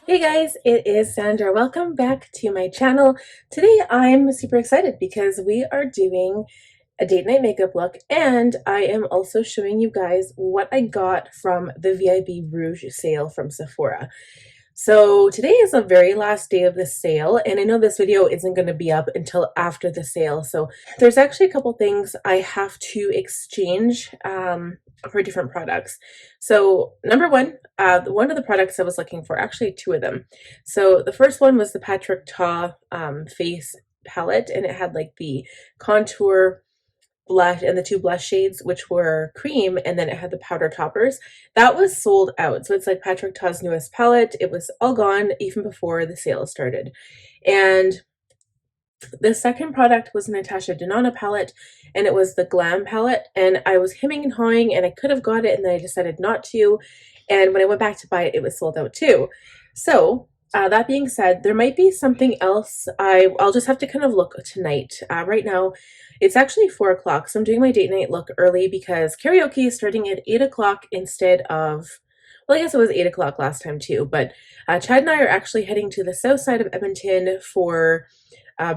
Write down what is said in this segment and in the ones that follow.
Hey guys, it is Sandra. Welcome back to my channel. Today I'm super excited because we are doing a date night makeup look, and I am also showing you guys what I got from the VIB Rouge sale from Sephora. So today is the very last day of the sale, and I know this video isn't going to be up until after the sale, so there's actually a couple things I have to exchange for different products. So number one, one of the products I was looking for, actually two of them. So the first one was the Patrick Ta face palette, and it had like the contour, blush, and the two blush shades, which were cream, and then it had the powder toppers. That was sold out. So it's like Patrick Ta's newest palette. It was all gone even before the sale started. And the second product was Natasha Denana palette, and it was the Glam palette, and I was hemming and hawing, and I could have got it, and then I decided not to, and when I went back to buy it, it was sold out too. So that being said, there might be something else. I'll just have to kind of look tonight. Right now, it's actually 4 o'clock, so I'm doing my date night look early because karaoke is starting at 8 o'clock instead of, well, I guess it was 8 o'clock last time too, but Chad and I are actually heading to the south side of Edmonton for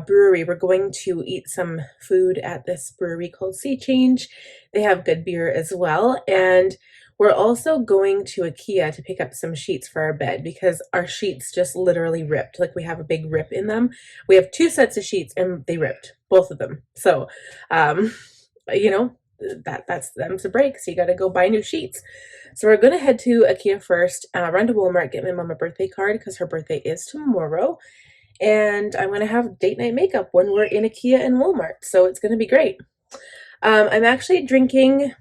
brewery. We're going to eat some food at this brewery called Sea Change. They have good beer as well, and we're also going to IKEA to pick up some sheets for our bed because our sheets just literally ripped. Like, we have a big rip in them. We have 2 sets of sheets and they ripped, both of them. So, you know, that's them's a break. So you got to go buy new sheets. So we're going to head to IKEA first, run to Walmart, get my mom a birthday card because her birthday is tomorrow. And I'm going to have date night makeup when we're in IKEA and Walmart. So it's going to be great. I'm actually drinking,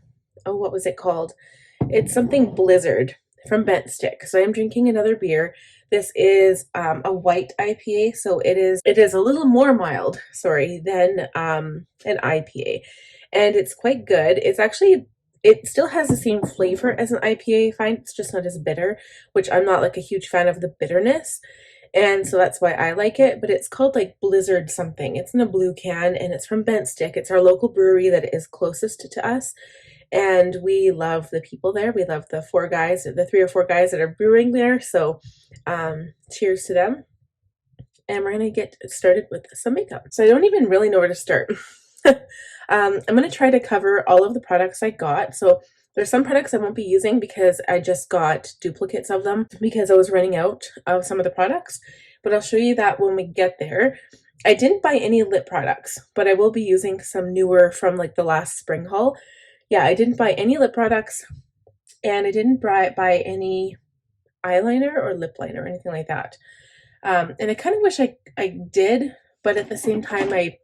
oh, what was it called? It's something Blizzard from Bent Stick. So I'm drinking another beer. This is a white IPA, so it is a little more mild, sorry, than an IPA, and it's quite good. It's actually, it still has the same flavor as an IPA. I find it's just not as bitter, which I'm not like a huge fan of the bitterness, and so that's why I like it. But it's called like Blizzard something. It's in a blue can, and it's from Bent Stick. It's our local brewery that is closest to us. And we love the people there. We love the 3 or 4 guys that are brewing there. So cheers to them. And we're going to get started with some makeup. So I don't even really know where to start. I'm going to try to cover all of the products I got. So there's some products I won't be using because I just got duplicates of them because I was running out of some of the products. But I'll show you that when we get there. I didn't buy any lip products, but I will be using some newer from like the last spring haul. Yeah, I didn't buy any lip products, and I didn't buy any eyeliner or lip liner or anything like that. And I kind of wish I did, but at the same time, I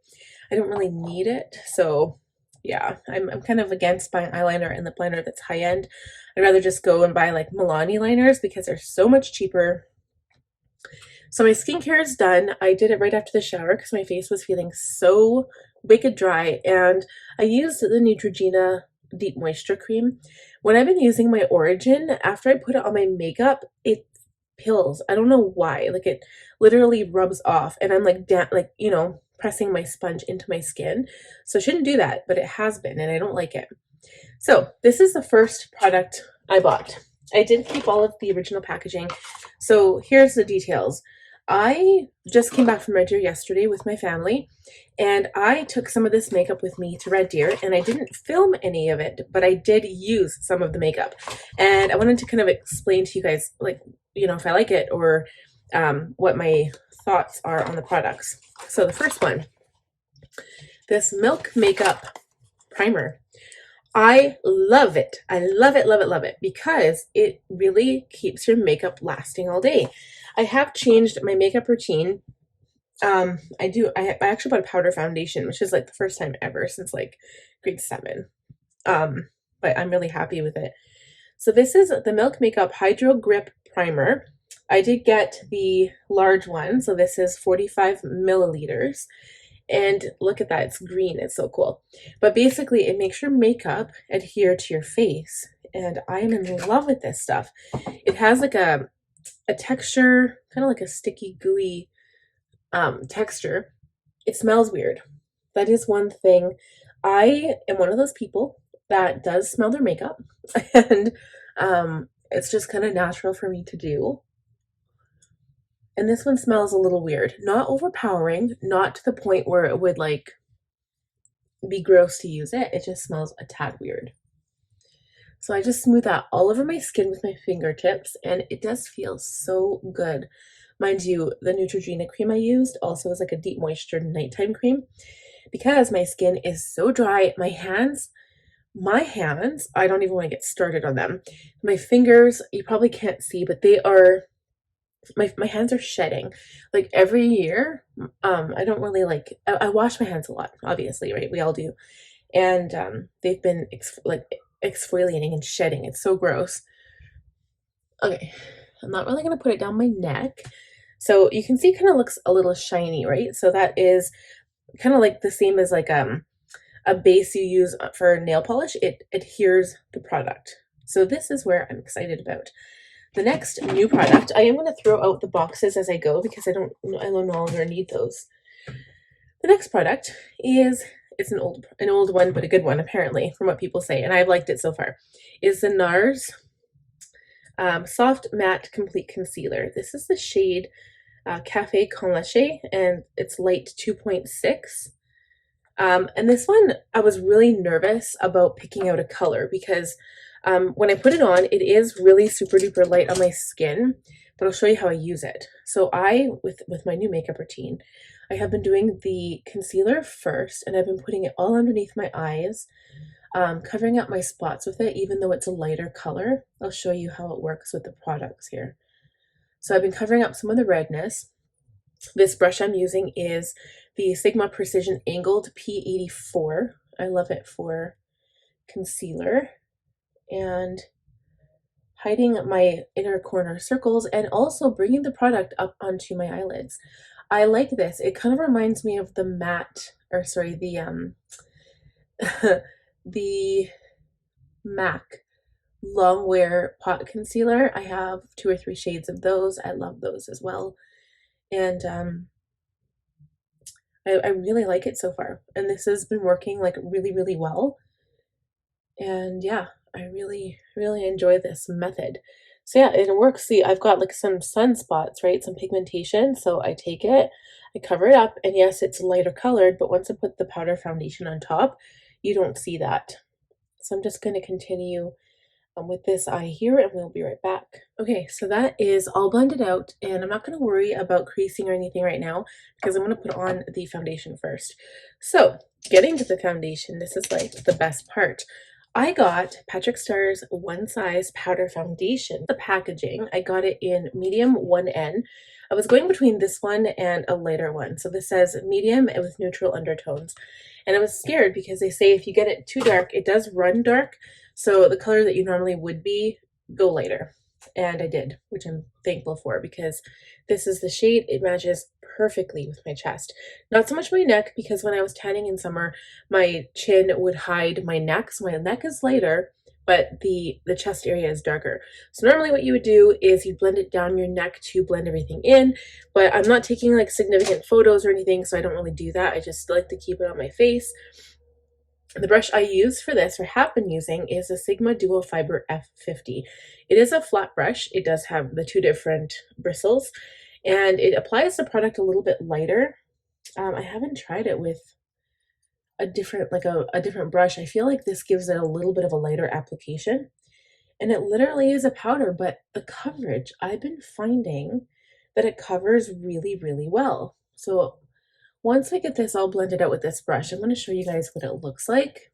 don't really need it. So yeah, I'm kind of against buying eyeliner and lip liner that's high end. I'd rather just go and buy like Milani liners because they're so much cheaper. So my skincare is done. I did it right after the shower because my face was feeling so wicked dry, and I used the Neutrogena Deep Moisture Cream. When I've been using my Origin, after I put it on my makeup, it pills. I don't know why. Like, it literally rubs off, and I'm like, you know, pressing my sponge into my skin. So I shouldn't do that, but it has been, and I don't like it. So this is the first product I bought. I did keep all of the original packaging. So here's the details. I just came back from Red Deer yesterday with my family, and I took some of this makeup with me to Red Deer, and I didn't film any of it, but I did use some of the makeup. And I wanted to kind of explain to you guys, like, you know, if I like it or what my thoughts are on the products. So the first one, this Milk Makeup Primer. I love it. I love it, love it, love it, because it really keeps your makeup lasting all day. I have changed my makeup routine. I actually bought a powder foundation, which is like the first time ever since like grade 7. But I'm really happy with it. So this is the Milk Makeup Hydrogrip Primer. I did get the large one, so this is 45 milliliters. And look at that, it's green, it's so cool. But basically it makes your makeup adhere to your face, and I am in love with this stuff. It has like a texture, kind of like a sticky, gooey texture. It smells weird. That is one thing I am one of those people that does smell their makeup, and it's just kind of natural for me to do. And this one smells a little weird. Not overpowering, not to the point where it would like be gross to use it. It just smells a tad weird. So I just smooth out all over my skin with my fingertips, and it does feel so good. Mind you, the Neutrogena cream I used also is like a deep moisture nighttime cream because my skin is so dry. My hands, I don't even want to get started on them. My fingers, you probably can't see, but they are, my hands are shedding. Like every year, I don't really like, I wash my hands a lot, obviously, right? We all do. And they've been exfoliating and shedding. It's so gross. Okay, I'm not really going to put it down my neck. So you can see it kind of looks a little shiny, right? So that is kind of like the same as like a base you use for nail polish. It adheres the product. So this is where I'm excited about. The next new product, I am going to throw out the boxes as I go because I no longer need those. The next product is, it's an old one, but a good one apparently, from what people say, and I've liked it so far, is the Nars Soft Matte Complete Concealer. This is the shade Cafe Con Leche, and it's light 2.6. And this one, I was really nervous about picking out a color because when I put it on, it is really super duper light on my skin, but I'll show you how I use it. So with my new makeup routine, I have been doing the concealer first, and I've been putting it all underneath my eyes, covering up my spots with it, even though it's a lighter color. I'll show you how it works with the products here. So I've been covering up some of the redness. This brush I'm using is the Sigma Precision Angled P84. I love it for concealer and hiding my inner corner circles and also bringing the product up onto my eyelids. I like this. It kind of reminds me of the matte, or sorry, the the MAC long wear pot concealer. I have 2 or 3 shades of those. I love those as well. And I really like it so far. And this has been working like really, really well. And yeah, I really, really enjoy this method. So yeah, it works. See, I've got like some sunspots, right? Some pigmentation. So I take it, I cover it up, and yes, it's lighter colored, but once I put the powder foundation on top, you don't see that. So I'm just going to continue with this eye here, and we'll be right back. Okay, so that is all blended out, and I'm not going to worry about creasing or anything right now because I'm going to put on the foundation first. So getting to the foundation, this is like the best part. I got Patrick Starr's One Size Powder Foundation. The packaging, I got it in medium 1N. I was going between this one and a lighter one. So this says medium with neutral undertones. And I was scared because they say if you get it too dark, it does run dark. So the color that you normally would be, go lighter. And I did, which I'm thankful for because this is the shade. It matches perfectly with my chest. Not so much my neck, because when I was tanning in summer, my chin would hide my neck. So my neck is lighter, but the chest area is darker. So normally what you would do is you blend it down your neck to blend everything in, but I'm not taking like significant photos or anything, so I don't really do that. I just like to keep it on my face. The brush I use for this, or have been using, is a Sigma Duo Fiber F50. It is a flat brush. It does have the 2 different bristles, and it applies the product a little bit lighter. I haven't tried it with a different, like a different brush. I feel like this gives it a little bit of a lighter application, and it literally is a powder, but the coverage, I've been finding that it covers really, really well. So once I get this all blended out with this brush, I'm going to show you guys what it looks like.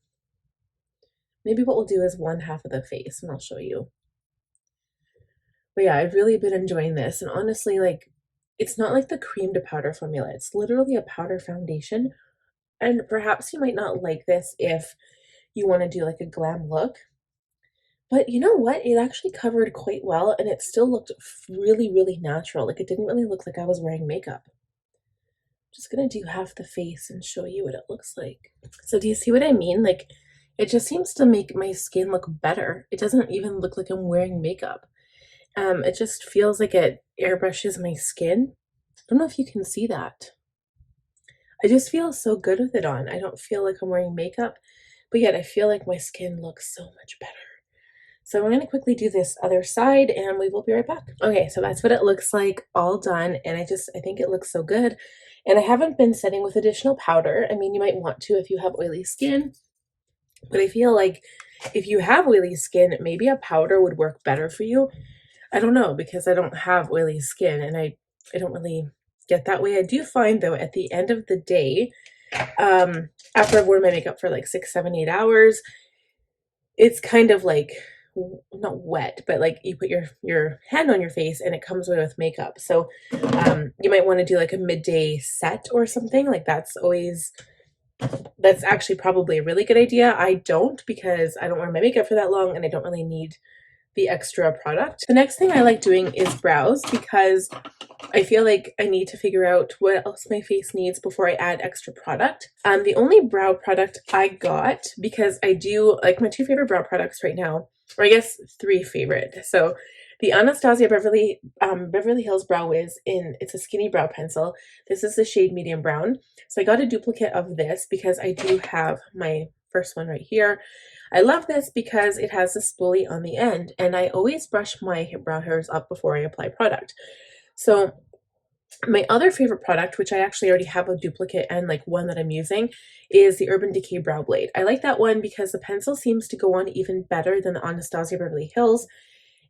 Maybe what we'll do is one half of the face, and I'll show you. But yeah, I've really been enjoying this, and honestly, like, it's not like the cream to powder formula. It's literally a powder foundation, and perhaps you might not like this if you want to do like a glam look. But you know what? It actually covered quite well, and it still looked really, really natural. Like, it didn't really look like I was wearing makeup. Just gonna do half the face and show you what it looks like. So do you see what I mean? Like, it just seems to make my skin look better. It doesn't even look like I'm wearing makeup. It just feels like it airbrushes my skin. I don't know if you can see that. I just feel so good with it on. I don't feel like I'm wearing makeup, but yet I feel like my skin looks so much better. So I'm going to quickly do this other side and we will be right back. Okay, so that's what it looks like all done, and I think it looks so good. And I haven't been setting with additional powder. I mean, you might want to if you have oily skin, but I feel like if you have oily skin, maybe a powder would work better for you. I don't know, because I don't have oily skin and I don't really get that way. I do find though at the end of the day, after I've worn my makeup for like 6, 7, 8 hours, it's kind of like not wet, but like you put your hand on your face and it comes away with makeup. So you might want to do like a midday set or something. Like that's actually probably a really good idea. I don't, because I don't wear my makeup for that long and I don't really need the extra product. The next thing I like doing is brows, because I feel like I need to figure out what else my face needs before I add extra product. The only brow product I got, because I do like my 2 favorite brow products right now, or I guess 3 favorite. So the Anastasia Beverly Hills Brow Whiz, it's a skinny brow pencil. This is the shade medium brown. So I got a duplicate of this because I do have my first one right here. I love this because it has a spoolie on the end, and I always brush my brow hairs up before I apply product. So my other favorite product, which I actually already have a duplicate and like one that I'm using, is the Urban Decay Brow Blade. I like that one because the pencil seems to go on even better than the Anastasia Beverly Hills,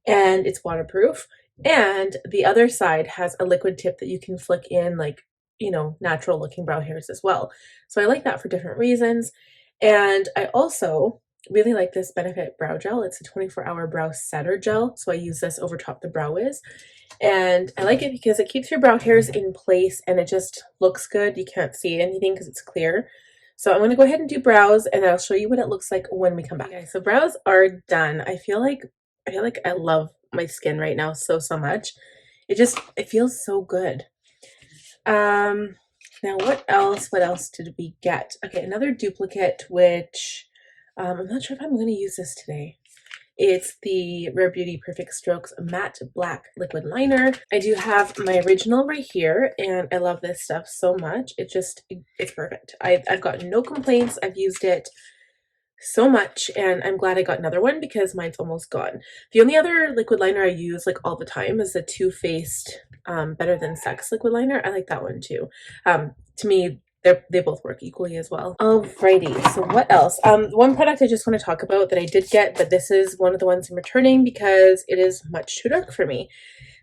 and it's waterproof. And the other side has a liquid tip that you can flick in, like, you know, natural looking brow hairs as well. So I like that for different reasons. And I also really like this Benefit Brow Gel. It's a 24-hour brow setter gel. So I use this over top the Brow Wiz. And I like it because it keeps your brow hairs in place and it just looks good. You can't see anything because it's clear. So I'm going to go ahead and do brows, and I'll show you what it looks like when we come back. Okay, so brows are done. I feel like I love my skin right now so much. It feels so good. Now what else did we get? Okay, another duplicate, which I'm not sure if I'm going to use this today. It's the Rare Beauty Perfect Strokes Matte Black Liquid Liner. I do have my original right here, and I love this stuff so much. It's perfect. I've got no complaints. I've used it so much, and I'm glad I got another one because mine's almost gone. The only other liquid liner I use like all the time is the Too Faced Better Than Sex liquid liner. I like that one too. To me, they both work equally as well. Alrighty, so what else? One product I just want to talk about that I did get, but this is one of the ones I'm returning because it is much too dark for me.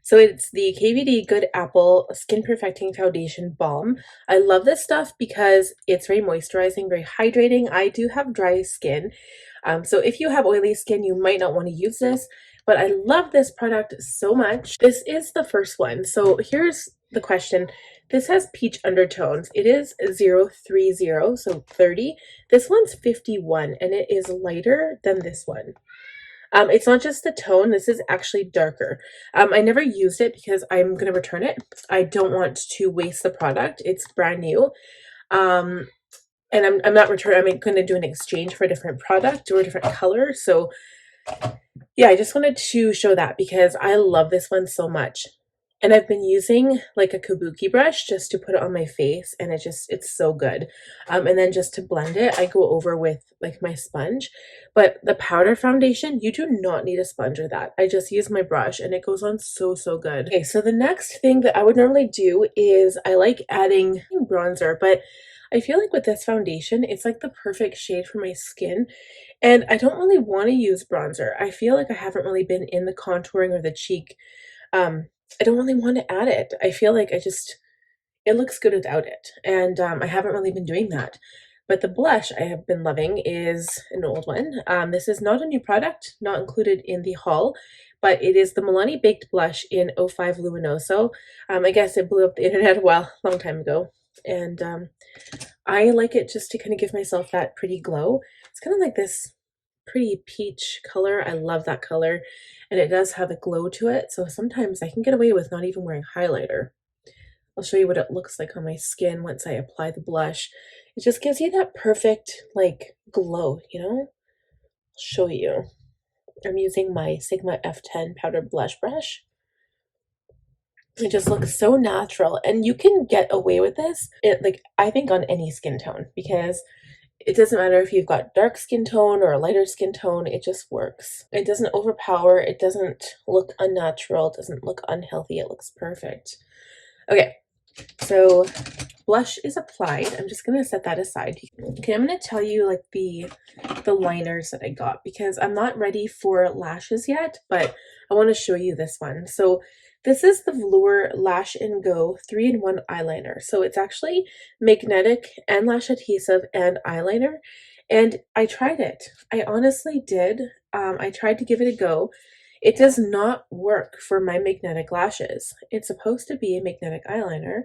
So it's the KVD Good Apple Skin Perfecting Foundation Balm. I love this stuff because it's very moisturizing, very hydrating. I do have dry skin. So if you have oily skin, you might not want to use this, but I love this product so much. This is the first one. So here's the question. This has peach undertones. It is 030, so 30. This one's 51, and it is lighter than this one. It's not just the tone, this is actually darker. I never used it because I'm going to return it. I don't want to waste the product. It's brand new. And I'm not returning, I'm going to do an exchange for a different product or a different color. So yeah, I just wanted to show that because I love this one so much. And I've been using like a kabuki brush just to put it on my face, and it's so good. And then just to blend it, I go over with like my sponge. But the powder foundation, you do not need a sponge or that. I just use my brush and it goes on so good. Okay, so the next thing that I would normally do is I like adding bronzer, but I feel like with this foundation, it's like the perfect shade for my skin. And I don't really want to use bronzer. I feel like I haven't really been in the contouring or the cheek. I don't really want to add it. I feel like it looks good without it. And I haven't really been doing that. But the blush I have been loving is an old one. This is not a new product, not included in the haul, but it is the Milani Baked Blush in 05 Luminoso. I guess it blew up the internet a long time ago. And I like it just to kind of give myself that pretty glow. It's kind of like this pretty peach color. I love that color, and it does have a glow to it, so sometimes I can get away with not even wearing highlighter. I'll show you what it looks like on my skin once I apply the blush. It just gives you that perfect like glow, you know? I'll show you. I'm using my Sigma F10 powder blush brush. It just looks so natural, and you can get away with this, like, I think on any skin tone, because it doesn't matter if you've got dark skin tone or a lighter skin tone, it just works. It doesn't overpower, it doesn't look unnatural, it doesn't look unhealthy, it looks perfect. Okay, so blush is applied. I'm just gonna set that aside. Okay, I'm gonna tell you like the liners that I got, because I'm not ready for lashes yet, but I want to show you this one. So this is the Velour Lash and Go 3-in-1 eyeliner. So it's actually magnetic and lash adhesive and eyeliner. And I tried it. I honestly did. I tried to give it a go. It does not work for my magnetic lashes. It's supposed to be a magnetic eyeliner,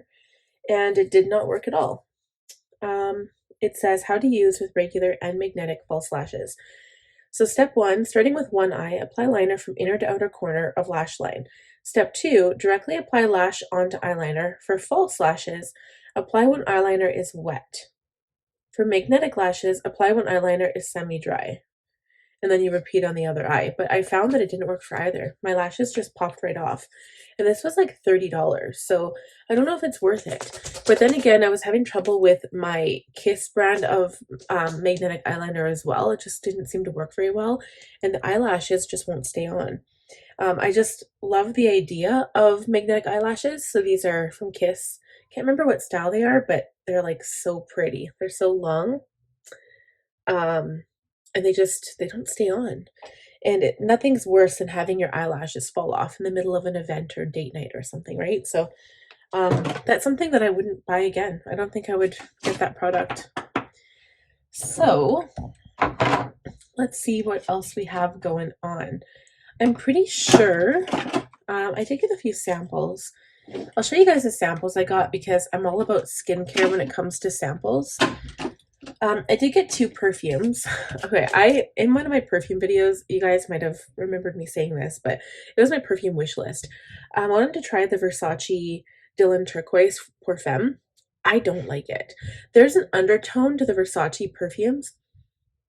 and it did not work at all. It says how to use with regular and magnetic false lashes. So step 1, starting with one eye, apply liner from inner to outer corner of lash line. Step 2, directly apply lash onto eyeliner. For false lashes, apply when eyeliner is wet. For magnetic lashes, apply when eyeliner is semi-dry. And then you repeat on the other eye. But I found that it didn't work for either. My lashes just popped right off. And this was like $30, so I don't know if it's worth it. But then again, I was having trouble with my Kiss brand of magnetic eyeliner as well. It just didn't seem to work very well, and the eyelashes just won't stay on. I just love the idea of magnetic eyelashes. So these are from Kiss. Can't remember what style they are, but they're like so pretty. They're so long. And they don't stay on. And nothing's worse than having your eyelashes fall off in the middle of an event or date night or something, right? So that's something that I wouldn't buy again. I don't think I would get that product. So let's see what else we have going on. I'm pretty sure I did get a few samples. I'll show you guys the samples I got, because I'm all about skincare when it comes to samples. I did get 2 perfumes. Okay, in one of my perfume videos, you guys might have remembered me saying this, but it was my perfume wish list. I wanted to try the Versace Dylan Turquoise Pour Femme. I don't like it. There's an undertone to the Versace perfumes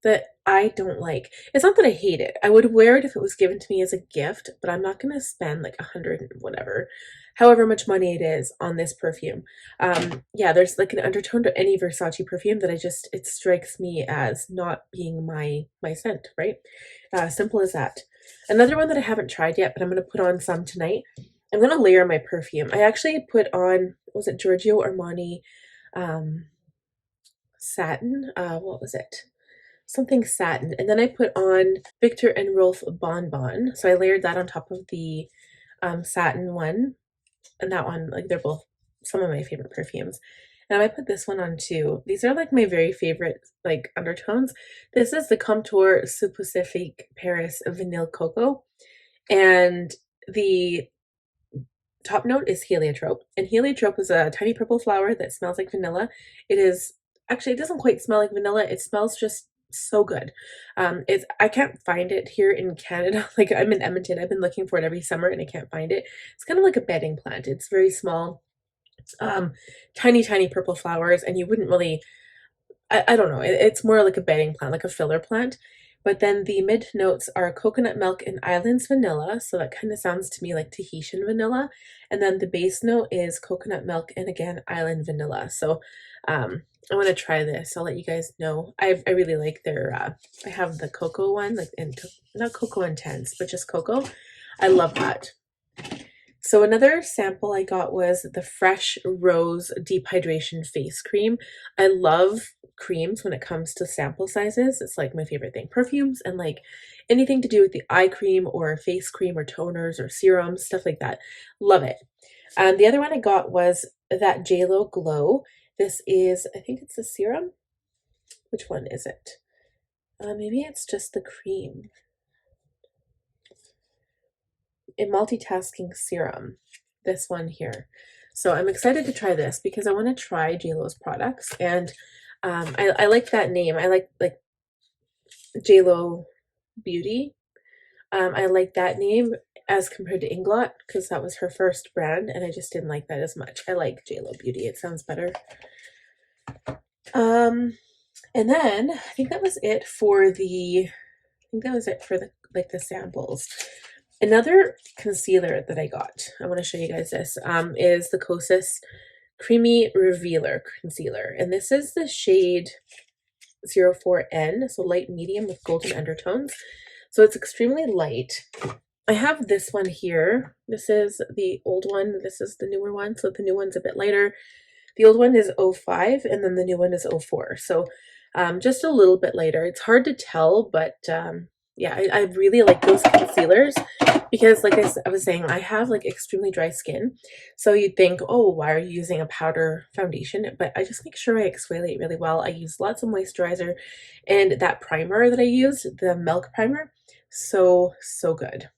that I don't like. It's not that I hate it. I would wear it if it was given to me as a gift, but I'm not going to spend like 100 and whatever, however much money it is on this perfume. Yeah, there's like an undertone to any Versace perfume that it strikes me as not being my scent, right? Simple as that. Another one that I haven't tried yet, but I'm going to put on some tonight. I'm going to layer my perfume. I actually put on, was it Giorgio Armani satin? What was it? Something satin, and then I put on Victor and Rolf Bonbon. So I layered that on top of the satin one, and that one, like, they're both some of my favorite perfumes. And I put this one on too. These are like my very favorite like undertones. This is the Comptoir Sous Pacifique Paris Vanille Cocoa, and the top note is heliotrope. And heliotrope is a tiny purple flower that smells like vanilla. It doesn't quite smell like vanilla. It smells just so good. I can't find it here in Canada. Like, I'm in Edmonton. I've been looking for it every summer and I can't find it. It's kind of like a bedding plant. It's very small, tiny purple flowers, and you wouldn't really, I don't know, it's more like a bedding plant, like a filler plant. But then the mid notes are coconut milk and islands vanilla, so that kind of sounds to me like Tahitian vanilla. And then the base note is coconut milk and again island vanilla. So I want to try this. I'll let you guys know. I really like their I have the cocoa one, like, and not cocoa intense, but just cocoa. I love that. So another sample I got was the Fresh Rose Deep Hydration Face Cream. I love creams when it comes to sample sizes. It's like my favorite thing. Perfumes and like anything to do with the eye cream or face cream or toners or serums, stuff like that. Love it. And the other one I got was that Jlo Glow. This is, I think it's a serum. Which one is it? Maybe it's just the cream. A multitasking serum, this one here. So I'm excited to try this because I want to try Jlo's products, and I like that name. I like Jlo Beauty. I like that name as compared to Inglot, because that was her first brand and I just didn't like that as much. I like Jlo Beauty, it sounds better. And then I think that was it for the samples. Another concealer that I got, I want to show you guys this, is the Kosas Creamy Revealer Concealer. And this is the shade 04N, so light medium with golden undertones. So it's extremely light. I have this one here. This is the old one. This is the newer one. So the new one's a bit lighter. The old one is 05 and then the new one is 04. So just a little bit lighter. It's hard to tell, but yeah, I really like those concealers because like I was saying, I have like extremely dry skin. So you'd think, oh, why are you using a powder foundation? But I just make sure I exfoliate really well. I use lots of moisturizer, and that primer that I used, the Milk Primer, so good.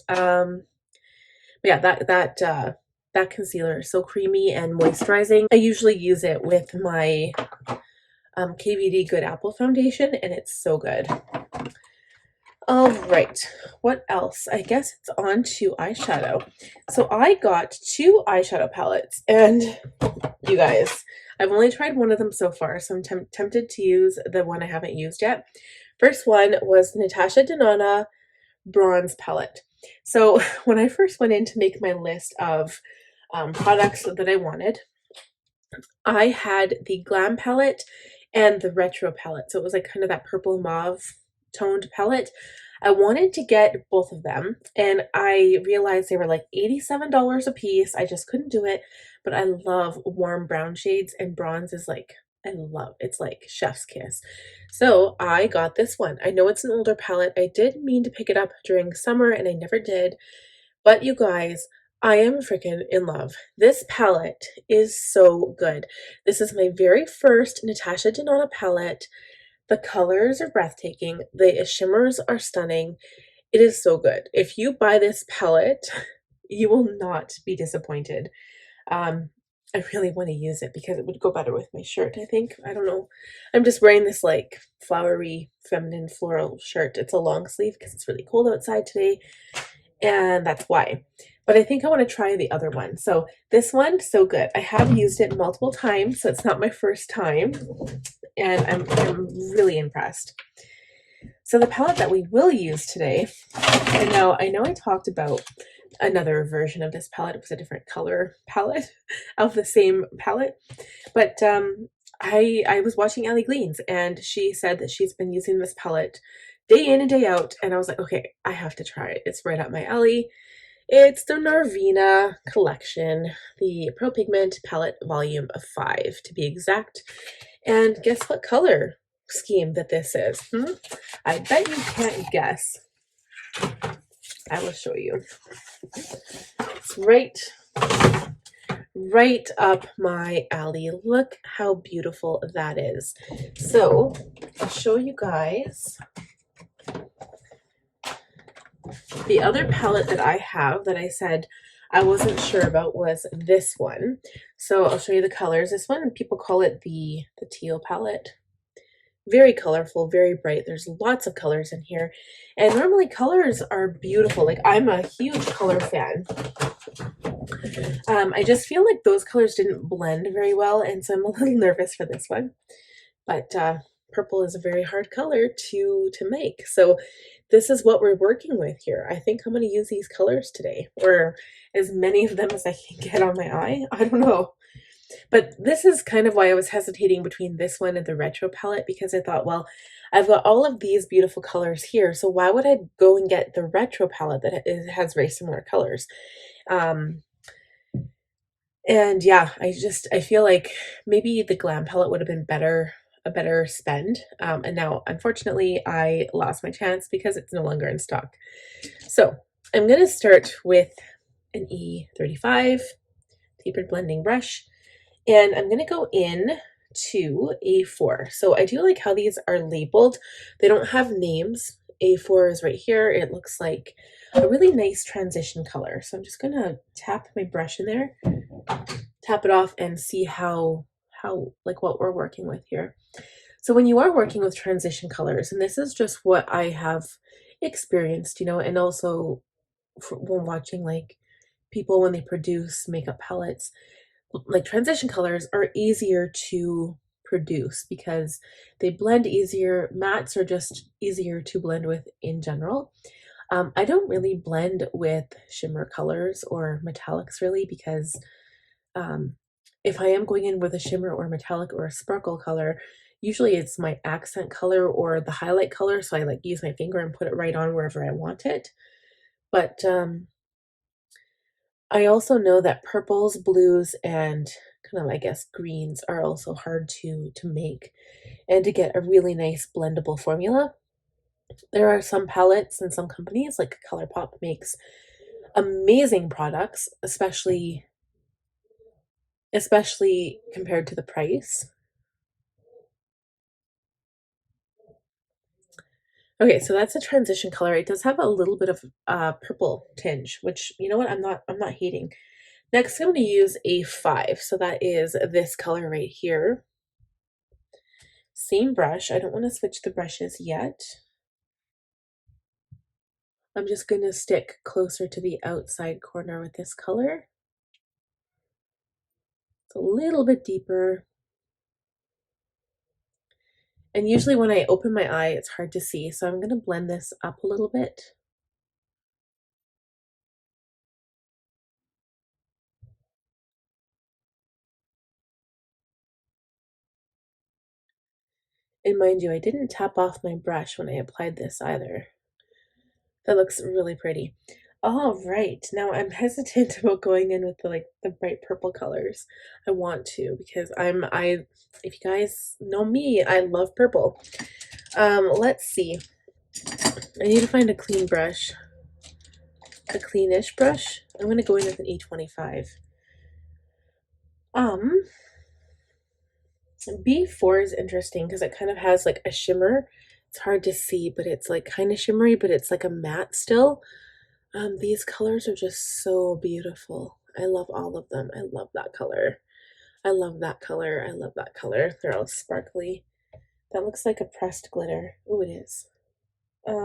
Yeah, that concealer is so creamy and moisturizing. I usually use it with my KVD Good Apple foundation, and it's so good. All right, what else? I guess it's on to eyeshadow. So I got 2 eyeshadow palettes, and you guys, I've only tried one of them so far, so I'm tempted to use the one I haven't used yet. First one was Natasha Denana Bronze Palette. So when I first went in to make my list of products that I wanted, I had the Glam palette and the Retro palette. So it was like kind of that purple mauve toned palette. I wanted to get both of them, and I realized they were like $87 a piece. I just couldn't do it, but I love warm brown shades, and bronze is like, it's like chef's kiss. So I got this one. I know it's an older palette. I did mean to pick it up during summer and I never did, but you guys, I am freaking in love. This palette is so good. This is my very first Natasha Denana palette. The colors are breathtaking. The shimmers are stunning. It is so good. If you buy this palette, you will not be disappointed. I really want to use it because it would go better with my shirt, I think. I don't know. I'm just wearing this like flowery, feminine, floral shirt. It's a long sleeve because it's really cold outside today, and that's why. But I think I want to try the other one. So this one, so good. I have used it multiple times, so it's not my first time, and I'm really impressed. So the palette that we will use today, and now I know I talked about another version of this palette. It was a different color palette of the same palette, but I was watching Ellie Gleans, and she said that she's been using this palette day in and day out, and I was like, okay, I have to try it. It's right up my alley. It's the Narvina collection, the Pro Pigment Palette Volume of 5 to be exact. And guess what color scheme that this is? I bet you can't guess. I will show you. It's right up my alley. Look how beautiful that is. So I'll show you guys the other palette that I have that I said I wasn't sure about was this one. So I'll show you the colors. This one, people call it the Teal Palette. Very colorful, very bright. There's lots of colors in here. And normally colors are beautiful. Like, I'm a huge color fan. I just feel like those colors didn't blend very well, and so I'm a little nervous for this one. But purple is a very hard color to make. So this is what we're working with here. I think I'm going to use these colors today, or as many of them as I can get on my eye. I don't know. But this is kind of why I was hesitating between this one and the Retro palette, because I thought, well, I've got all of these beautiful colors here, so why would I go and get the Retro palette that has very similar colors? And yeah, I feel like maybe the Glam palette would have been a better spend. And now, unfortunately, I lost my chance because it's no longer in stock. So I'm going to start with an E35 tapered blending brush. And I'm going to go in to A4. So I do like how these are labeled. They don't have names. A4 is right here. It looks like a really nice transition color. So I'm just going to tap my brush in there, tap it off, and see how like what we're working with here. So when you are working with transition colors, and this is just what I have experienced, you know, and also when watching like people when they produce makeup palettes, like transition colors are easier to produce because they blend easier. Mattes are just easier to blend with in general. I don't really blend with shimmer colors or metallics really because um, if I am going in with a shimmer or metallic or a sparkle color, usually it's my accent color or the highlight color. So I like use my finger and put it right on wherever I want it. But I also know that purples, blues, and kind of, I guess, greens are also hard to make and to get a really nice blendable formula. There are some palettes and some companies like ColourPop makes amazing products, especially compared to the price. Okay, so that's a transition color. It does have a little bit of purple tinge, which you know what, I'm not hating. Next, I'm going to use a 5. So that is this color right here. Same brush. I don't want to switch the brushes yet. I'm just going to stick closer to the outside corner with this color. It's a little bit deeper. And usually when I open my eye, it's hard to see. So I'm going to blend this up a little bit. And mind you, I didn't tap off my brush when I applied this either. That looks really pretty. All right, now I'm hesitant about going in with the bright purple colors. I want to because if you guys know me, I love purple. Let's see. I need to find a clean brush, a cleanish brush. I'm gonna go in with an E25. B4 is interesting because it kind of has like a shimmer. It's hard to see, but it's like kind of shimmery, but it's like a matte still. These colors are just so beautiful. I love all of them. I love that color. I love that color. I love that color. They're all sparkly. That looks like a pressed glitter. Oh, it is. What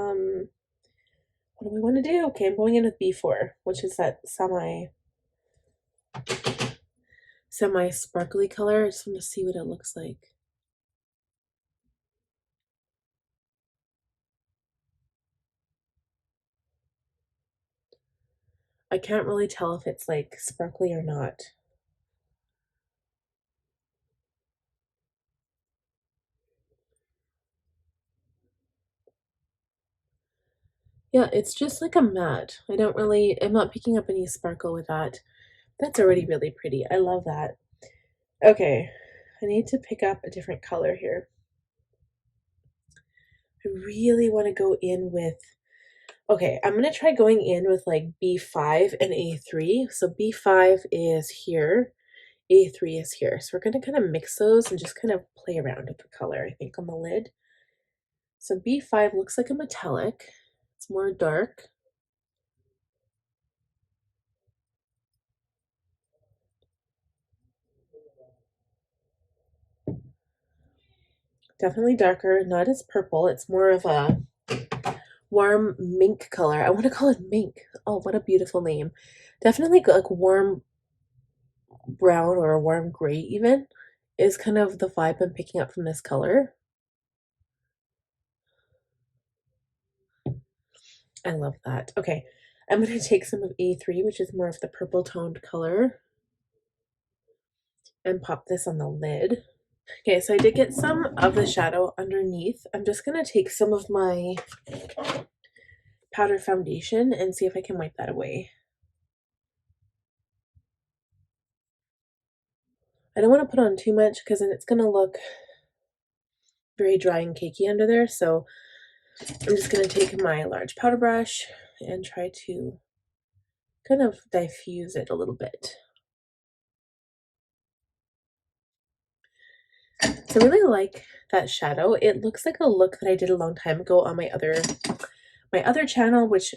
do we want to do? Okay, I'm going in with B4, which is that semi sparkly color. I just want to see what it looks like. I can't really tell if it's like sparkly or not. Yeah, it's just like a matte. I'm not picking up any sparkle with that. That's already really pretty. I love that. Okay, I need to pick up a different color here. I really want to go in with, okay, I'm going to try going in with like B5 and A3. So B5 is here, A3 is here. So we're going to kind of mix those and just kind of play around with the color, I think, on the lid. So B5 looks like a metallic. It's more dark. Definitely darker, not as purple. It's more of a warm mink color. I want to call it mink. Oh, what a beautiful name. Definitely like warm brown or a warm gray even is kind of the vibe I'm picking up from this color. I love that. Okay, I'm going to take some of A3, which is more of the purple toned color, and pop this on the lid. Okay, so I did get some of the shadow underneath. I'm just going to take some of my powder foundation and see if I can wipe that away. I don't want to put on too much because then it's going to look very dry and cakey under there. So I'm just going to take my large powder brush and try to kind of diffuse it a little bit. So I really like that shadow. It looks like a look that I did a long time ago on my other channel, which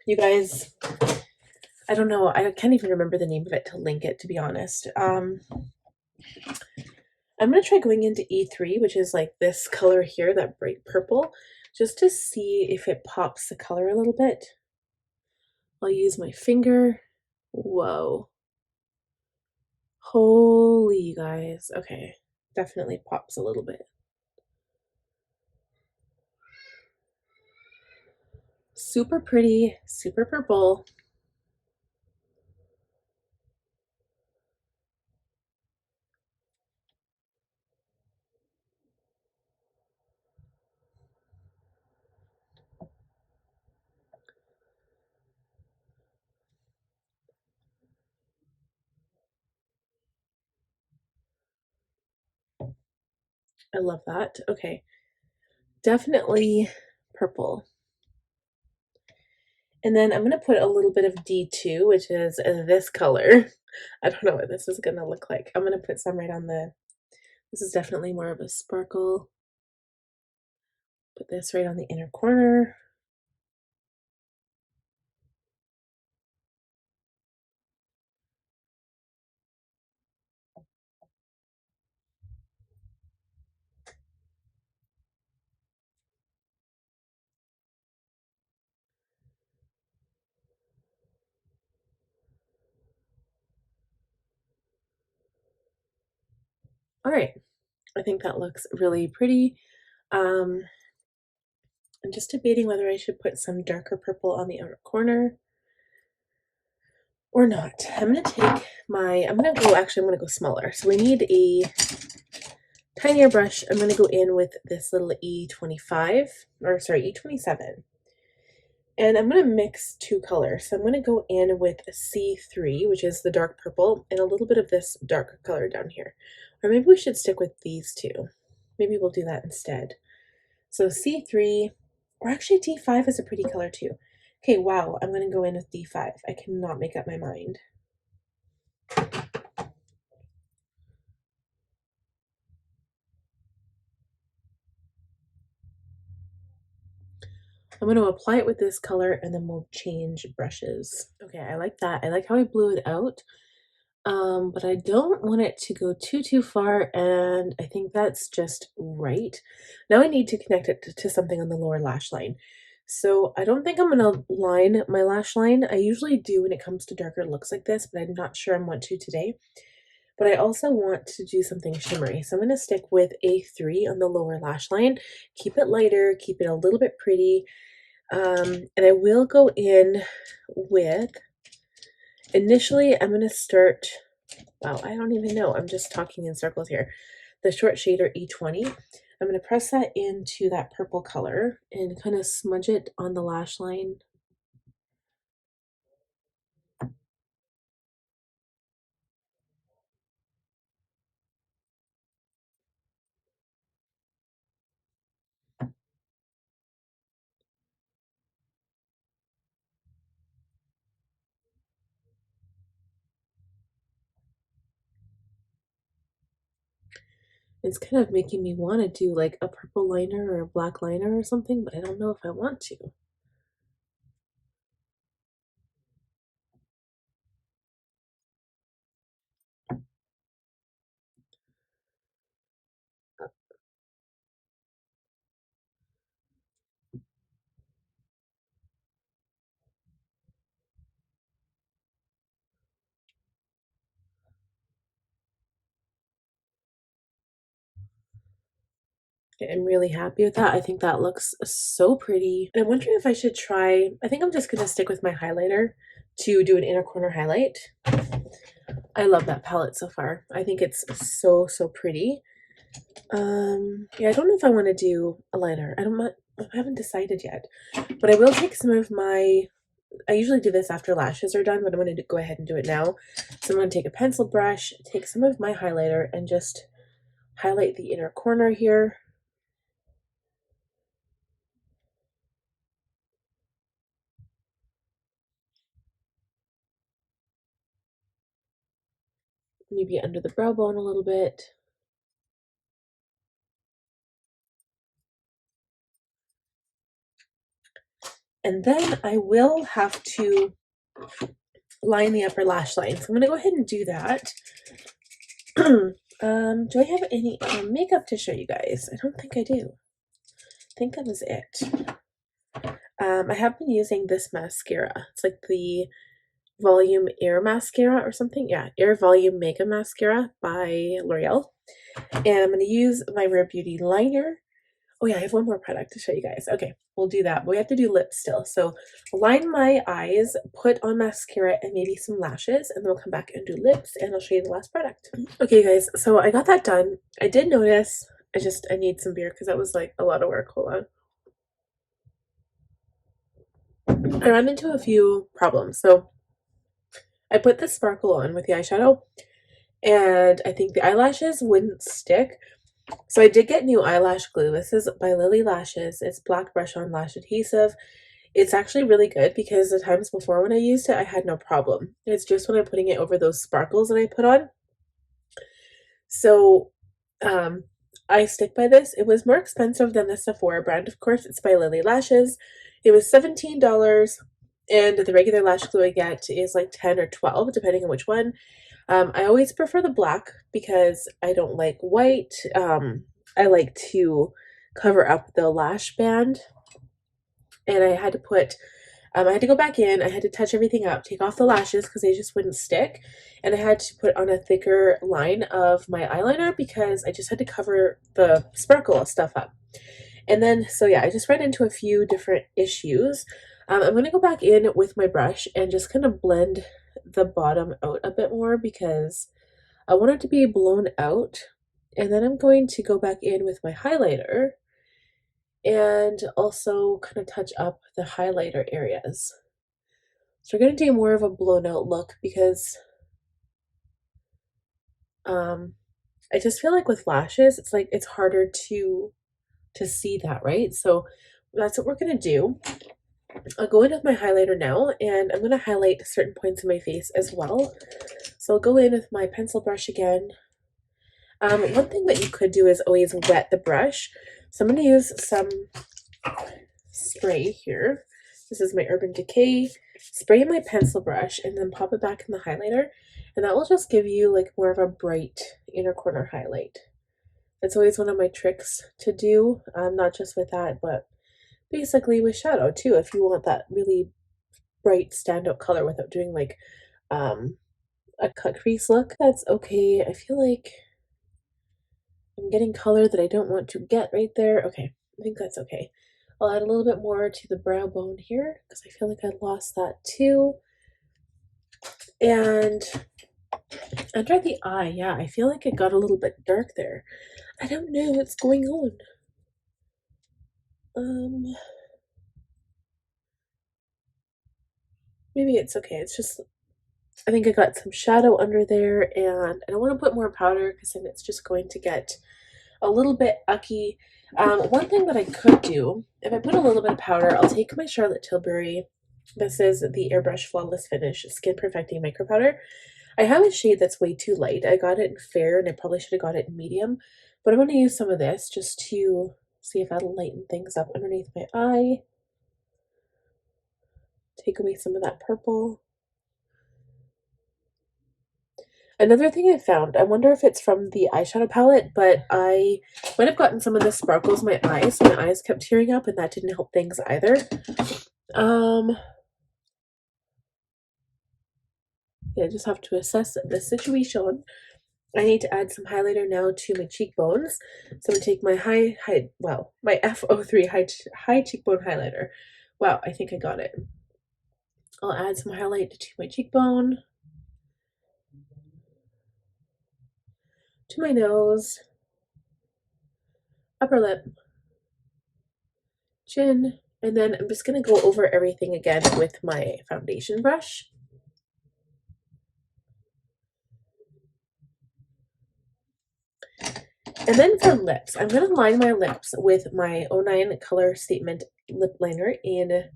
you guys, I don't know, I can't even remember the name of it to link it, to be honest. I'm going to try going into E3, which is like this color here, that bright purple, just to see if it pops the color a little bit. I'll use my finger. Whoa. Holy, you guys. Okay. Definitely pops a little bit. Super pretty, super purple. I love that. Okay, definitely purple. And then I'm going to put a little bit of D2, which is this color. I don't know what this is going to look like. I'm going to put some right on this is definitely more of a sparkle. Put this right on the inner corner. All right, I think that looks really pretty. I'm just debating whether I should put some darker purple on the outer corner or not. I'm gonna go smaller. So we need a tinier brush. I'm gonna go in with this little E25, or sorry, E27. And I'm gonna mix two colors. So I'm gonna go in with a C3, which is the dark purple, and a little bit of this darker color down here. Or maybe we should stick with these two. Maybe we'll do that instead. So C3, or actually D5 is a pretty color too. Okay, wow, I'm gonna go in with D5. I cannot make up my mind. I'm going to apply it with this color and then we'll change brushes. Okay, I like that. I like how I blew it out, but I don't want it to go too far, and I think that's just right. Now I need to connect it to something on the lower lash line. So I don't think I'm going to line my lash line. I usually do when it comes to darker looks like this, but I'm not sure I want to today. But I also want to do something shimmery. So I'm going to stick with A3 on the lower lash line. Keep it lighter, keep it a little bit pretty. And I will go in with, initially I'm going to start, wow, I don't even know, I'm just talking in circles here. The short shader E20, I'm going to press that into that purple color and kind of smudge it on the lash line. It's kind of making me want to do like a purple liner or a black liner or something, but I don't know if I want to. I'm really happy with that. I think that looks so pretty. And I'm wondering if I should try, I think I'm just going to stick with my highlighter to do an inner corner highlight. I love that palette so far. I think it's so pretty. Yeah, I don't know if I want to do a liner. I haven't decided yet. But I will take some of my, I usually do this after lashes are done, but I'm going to go ahead and do it now. So I'm going to take a pencil brush, take some of my highlighter, and just highlight the inner corner here. Maybe under the brow bone a little bit. And then I will have to line the upper lash line. So I'm going to go ahead and do that. Do I have any makeup to show you guys? I don't think I do. I think that was it. I have been using this mascara. It's like the Volume Air Mascara or something. Yeah, Air Volume Mega Mascara by L'Oreal. And I'm going to use my Rare Beauty liner. Oh yeah, I have one more product to show you guys. Okay, we'll do that, but we have to do lips still. So line my eyes, put on mascara and maybe some lashes, and then we'll come back and do lips, and I'll show you the last product. Okay guys, so I got that done. I did notice, I need some beer because that was like a lot of work. Hold on. I ran into a few problems. So I put the sparkle on with the eyeshadow, and I think the eyelashes wouldn't stick. So I did get new eyelash glue. This is by Lily Lashes. It's black brush on lash adhesive. It's actually really good because the times before when I used it, I had no problem. It's just when I'm putting it over those sparkles that I put on. So I stick by this. It was more expensive than the Sephora brand. Of course, it's by Lily Lashes. It was $17, and the regular lash glue I get is like 10 or 12, depending on which one. I always prefer the black because I don't like white. I like to cover up the lash band, and I had to put, I had to go back in, I had to touch everything up, take off the lashes because they just wouldn't stick, and I had to put on a thicker line of my eyeliner because I just had to cover the sparkle stuff up. And then, so yeah, I just ran into a few different issues. I'm going to go back in with my brush and just kind of blend the bottom out a bit more because I want it to be blown out. And then I'm going to go back in with my highlighter and also kind of touch up the highlighter areas. So we're going to do more of a blown out look because I just feel like with lashes, it's like it's harder to see that, right? So that's what we're going to do. I'll go in with my highlighter now, and I'm going to highlight certain points of my face as well. So I'll go in with my pencil brush again. One thing that you could do is always wet the brush. So I'm going to use some spray here. This is my Urban Decay. Spray my pencil brush and then pop it back in the highlighter. And that will just give you like more of a bright inner corner highlight. It's always one of my tricks to do, not just with that, but basically with shadow too, if you want that really bright standout color without doing like a cut crease look. That's okay. I feel like I'm getting color that I don't want to get right there. Okay, I think that's okay. I'll add a little bit more to the brow bone here because I feel like I lost that too. And under the eye, yeah, I feel like it got a little bit dark there. I don't know what's going on. Maybe it's okay. It's just, I think I got some shadow under there, and I don't want to put more powder because then it's just going to get a little bit ucky. One thing that I could do, if I put a little bit of powder, I'll take my Charlotte Tilbury. This is the Airbrush Flawless Finish Skin Perfecting Micro Powder. I have a shade that's way too light. I got it in fair, and I probably should have got it in medium. But I'm going to use some of this just to see if that'll lighten things up underneath my eye. Take away some of that purple. Another thing I found, I wonder if it's from the eyeshadow palette, but I might have gotten some of the sparkles in my eyes, so my eyes kept tearing up, and that didn't help things either. Yeah, I just have to assess the situation. I need to add some highlighter now to my cheekbones. So I'm gonna take my my F03 high cheekbone highlighter. Wow, I think I got it. I'll add some highlight to my cheekbone, to my nose, upper lip, chin, and then I'm just going to go over everything again with my foundation brush. And then for lips, I'm going to line my lips with my 09 Color Statement Lip Liner in the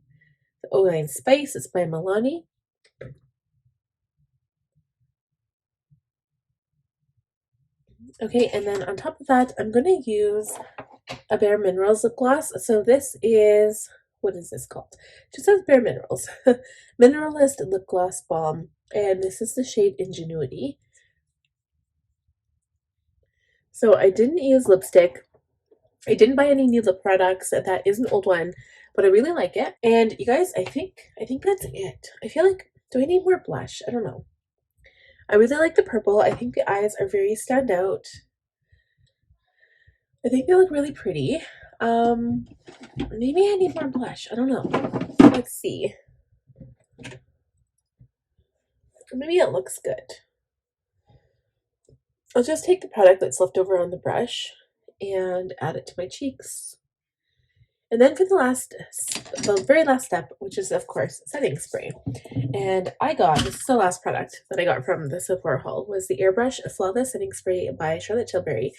09 Spice. It's by Milani. Okay, and then on top of that, I'm going to use a Bare Minerals lip gloss. So this is, what is this called? It just says Bare Minerals. Mineralist Lip Gloss Balm. And this is the shade Ingenuity. So I didn't use lipstick. I didn't buy any new lip products. That is an old one, but I really like it. And you guys, I think that's it. I feel like, do I need more blush? I don't know. I really like the purple. I think the eyes are very standout. I think they look really pretty. Maybe I need more blush. I don't know. Let's see. Maybe it looks good. I'll just take the product that's left over on the brush and add it to my cheeks. And then for the very last step, which is of course setting spray. And this is the last product that I got from the Sephora haul, was the Airbrush Flawless Setting Spray by Charlotte Tilbury.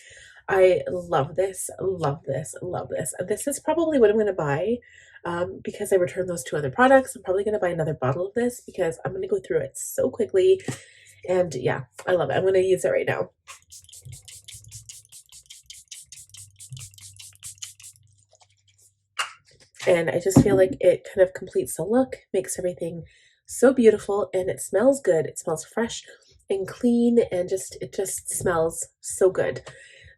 I love this, love this, love this. This is probably what I'm going to buy because I returned those 2 other products. I'm probably going to buy another bottle of this because I'm going to go through it so quickly. And yeah, I love it. I'm going to use it right now. And I just feel like it kind of completes the look, makes everything so beautiful, and it smells good. It smells fresh and clean, and it just smells so good.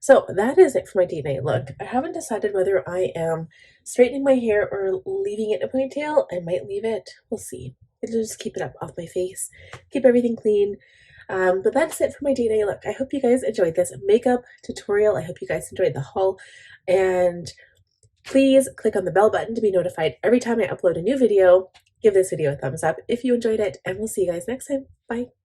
So that is it for my date night look. I haven't decided whether I am straightening my hair or leaving it in a ponytail. I might leave it. We'll see. It'll just keep it up off my face, keep everything clean. But that's it for my date night look. I hope you guys enjoyed this makeup tutorial. I hope you guys enjoyed the haul, and please click on the bell button to be notified every time I upload a new video. Give this video a thumbs up if you enjoyed it, and we'll see you guys next time. Bye.